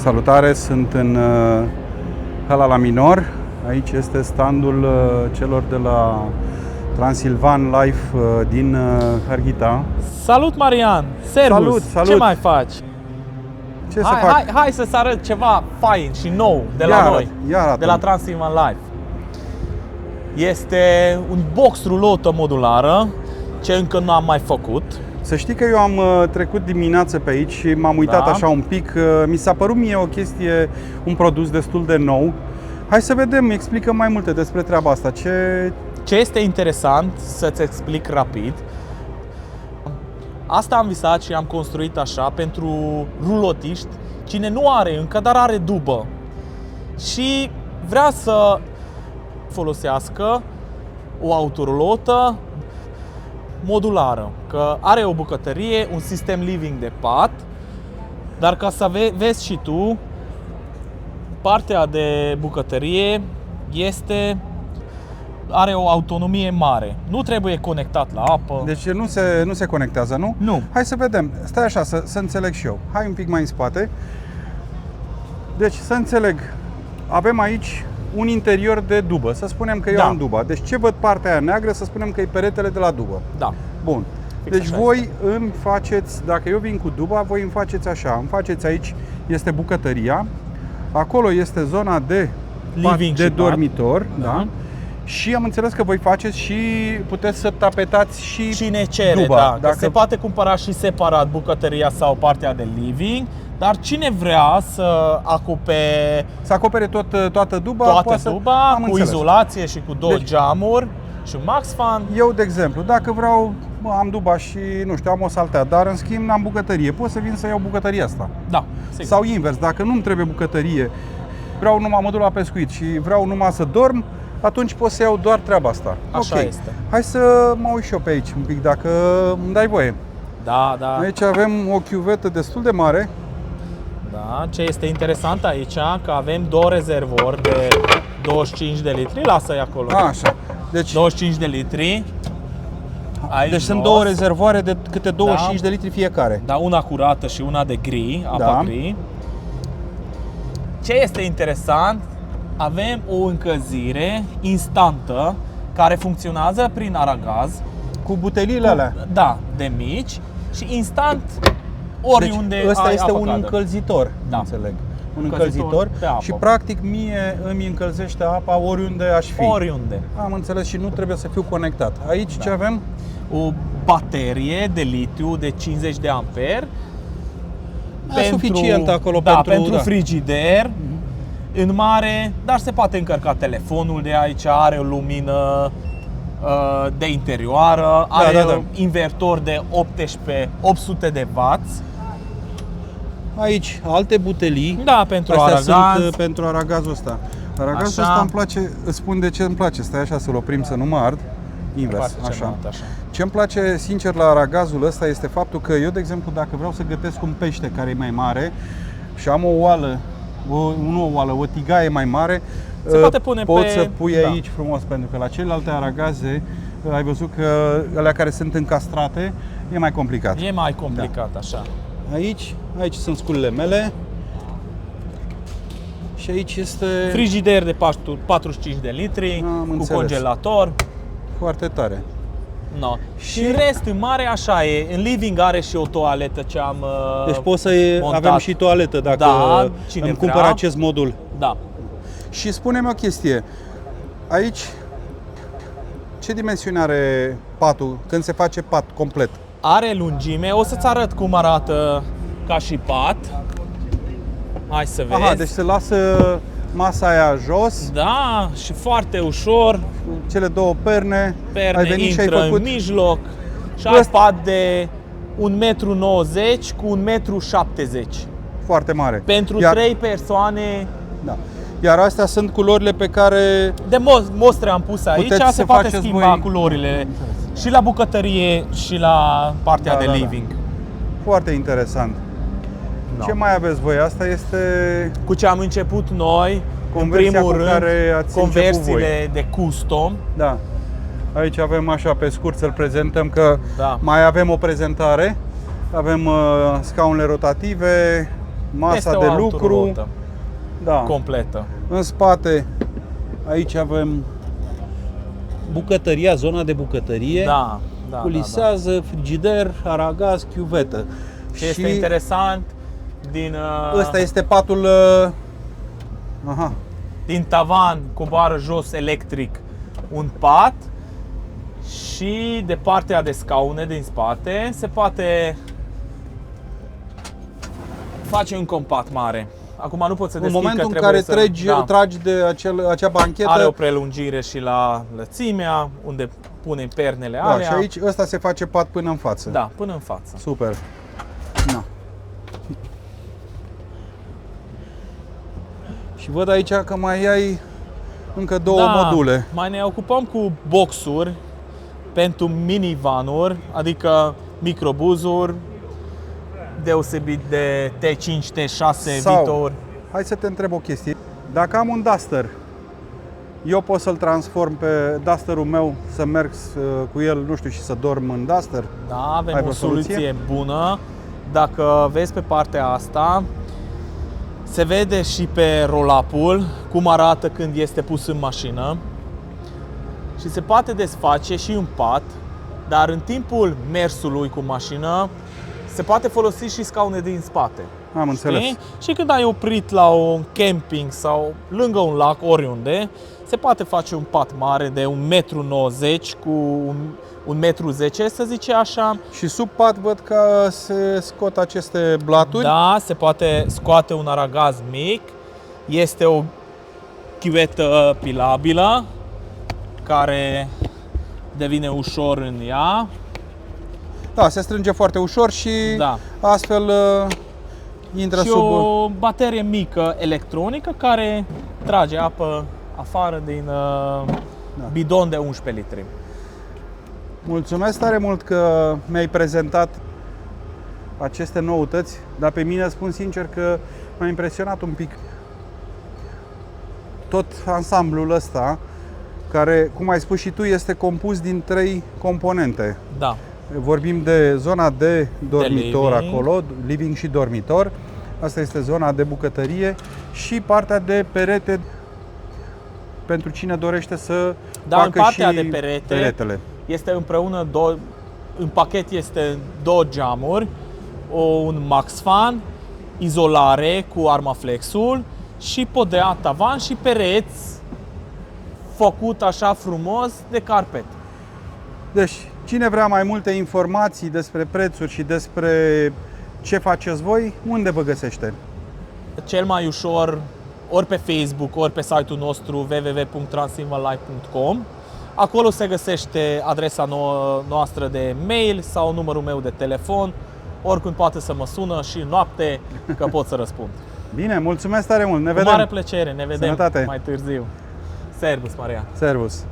Salutare, sunt în Hala la Minor. Aici este standul celor de la Transilvan Life din Harghita. Salut, Marian! Servus! Salut! Ce mai faci? Ce să fac? Hai să-ți arăt ceva fain și nou de la noi, de la Transilvan Life. Este un box rulotă modulară, ce încă nu am mai făcut. Să știi că eu am trecut dimineață pe aici și m-am uitat așa un pic. Mi s-a părut mie o chestie, un produs destul de nou. Hai să vedem, explică mai multe despre treaba asta. Ce este interesant, să-ți explic rapid. Asta am visat și am construit așa pentru rulotiști, cine nu are încă, dar are dubă. Și vrea să folosească o autorulotă modulară, că are o bucătărie, un sistem living de pat, dar ca să vezi și tu, partea de bucătărie are o autonomie mare. Nu trebuie conectat la apă. Deci nu se conectează, nu? Nu. Hai să vedem. Stai așa, să înțeleg și eu. Hai un pic mai în spate. Deci să înțeleg. Avem aici un interior de dubă. Să spunem că eu am duba. Deci ce văd partea aia neagră, să spunem că e peretele de la dubă. Da. Bun. Deci voi îmi faceți, dacă eu vin cu duba, voi îmi faceți așa. Îmi faceți aici, este bucătăria. Acolo este zona de living de dormitor, da. Și am înțeles că voi faceți și puteți să tapetați și cine cere, duba. Da. Dacă se poate cumpăra și separat bucătăria sau partea de living, dar cine vrea să acopere toată duba, cu înțeles. Izolație și cu două geamuri și un max fan. Eu, de exemplu, dacă vreau, am duba și, nu știu, am o saltea, dar în schimb n-am bucătărie, pot să vin să iau bucătăria asta. Da, sigur. Sau invers, dacă nu-mi trebuie bucătărie, vreau numai, mă duc la pescuit și vreau numai să dorm, atunci pot să iau doar treaba asta. Așa este. Hai să mă uit și eu pe aici un pic, dacă îmi dai voie. Da. Aici avem o chiuvetă destul de mare. Da, ce este interesant aici, că avem două rezervori de 25 de litri, lasă-i acolo. Așa. Deci 25 de litri. Deci sunt două rezervoare de câte 25 de litri fiecare. Da, una curată și una de gri, apa gri. Ce este interesant, avem o încălzire instantă care funcționează prin aragaz. Cu buteliile alea? Da, de mici și instant oriunde deci ăsta ai este apă un caldă. încălzitor, înțeleg. Un încălzitor și practic mie îmi încălzește apa oriunde aș fi. Oriunde. Am înțeles și nu trebuie să fiu conectat. Aici ce avem? O baterie de litiu de 50 de amperi. Suficient acolo pentru frigider. În mare, dar se poate încărca telefonul de aici, are o lumină de interioară, are un invertor de 800 de W. Aici alte butelii. Da, pentru aragaz. Sunt pentru aragazul ăsta. Aragazul ăsta îmi place, îți spun de ce îmi place. Stai așa să-l oprim să nu mă ard. Invers, așa. Ce îmi place sincer la aragazul ăsta este faptul că eu, de exemplu, dacă vreau să gătesc un pește care e mai mare și am o oală, o tigaie mai mare, se poate pune poți să pui aici frumos, pentru că la celelalte aragaze ai văzut că alea care sunt încastrate e mai complicat. E mai complicat, așa. Aici sunt sculele mele. Și aici este frigider de 45 de litri cu congelator. Foarte tare. No. Și în rest, în mare, așa e. În living are și o toaletă ce am Deci poți să avem și toaletă dacă îmi cumpăr acest modul. Da. Și spune-mi o chestie. Aici ce dimensiune are patul când se face pat complet? Are lungime. O să-ți arăt cum arată ca și pat. Hai să vezi. Aha, deci se lasă masa aia jos. Da, și foarte ușor. Cele două perne. Ai venit intră și ai făcut în mijloc. Și ai pat de 1,90 m cu 1,70 m. Foarte mare. Pentru 3 persoane. Da. Iar astea sunt culorile pe care de mostre am pus aici, se poate schimba culorile și la bucătărie și la partea de living. Foarte interesant. Ce mai aveți voi? Asta este cu ce am început noi, în primul rând, conversiile de custom. Da. Aici avem așa pe scurt să-l prezentăm că mai avem o prezentare. Avem scaunele rotative, masa Este de o lucru. autorulotă Da. completă. În spate, aici avem bucătăria, zona de bucătărie. Da, Cu lisează, frigider, aragaz, chiuvetă. Ce este interesant, din, Ăsta este patul... Aha. din tavan coboară jos electric un pat și de partea de scaune din spate se poate face un pat mare. Acum nu pot să deschid, În momentul că în care trebuie tragi de acea banchetă... are o prelungire și la lățimea, unde punem pernele alea. și aici ăsta se face pat până în față. Da, până în față. Super. Na. Și văd aici că mai ai încă două module. Mai ne ocupăm cu boxuri pentru minivanuri, adică microbuzuri, deosebit de T5, T6, viitor. Hai să te întreb o chestie. Dacă am un Duster, eu pot să-l transform pe Dusterul meu, să merg cu el, nu știu, și să dorm în Duster? Da, avem o soluție bună. Dacă vezi pe partea asta, se vede și pe roll-up-ul cum arată când este pus în mașină și se poate desface și un pat, dar în timpul mersului cu mașină se poate folosi și scaune din spate. Am înțeles. Și când ai oprit la un camping sau lângă un lac, oriunde, se poate face un pat mare de 1,90 m cu 1,10 m, să zice așa. Și sub pat văd că se scot aceste blaturi. Da, se poate scoate un aragaz mic. Este o chiuvetă pilabilă care devine ușor în ea. Da, se strânge foarte ușor și astfel intră și sub... o baterie mică electronică care trage apă afară din bidon de 11 litri. Mulțumesc tare mult că mi-ai prezentat aceste noutăți, dar pe mine spun sincer că m-a impresionat un pic tot ansamblul ăsta, care, cum ai spus și tu, este compus din 3 componente. Da. Vorbim de zona de dormitor living. acolo, living și dormitor. Asta este zona de bucătărie și partea de perete pentru cine dorește să facă în partea și de peretele. Este împreună în pachet este 2 geamuri, un MaxFan, izolare cu Armaflexul și podea tavan și pereți făcut așa frumos de carpet. Deci, cine vrea mai multe informații despre prețuri și despre ce faceți voi, unde vă găsește? Cel mai ușor ori pe Facebook, ori pe site-ul nostru www.transilvanlife.com. Acolo se găsește adresa noastră de mail sau numărul meu de telefon. Oricând poate să mă sună și noapte, că pot să răspund. Bine, mulțumesc tare mult, ne vedem! Cu mare plăcere, ne vedem Sănătate. mai târziu. Servus, Maria! Servus!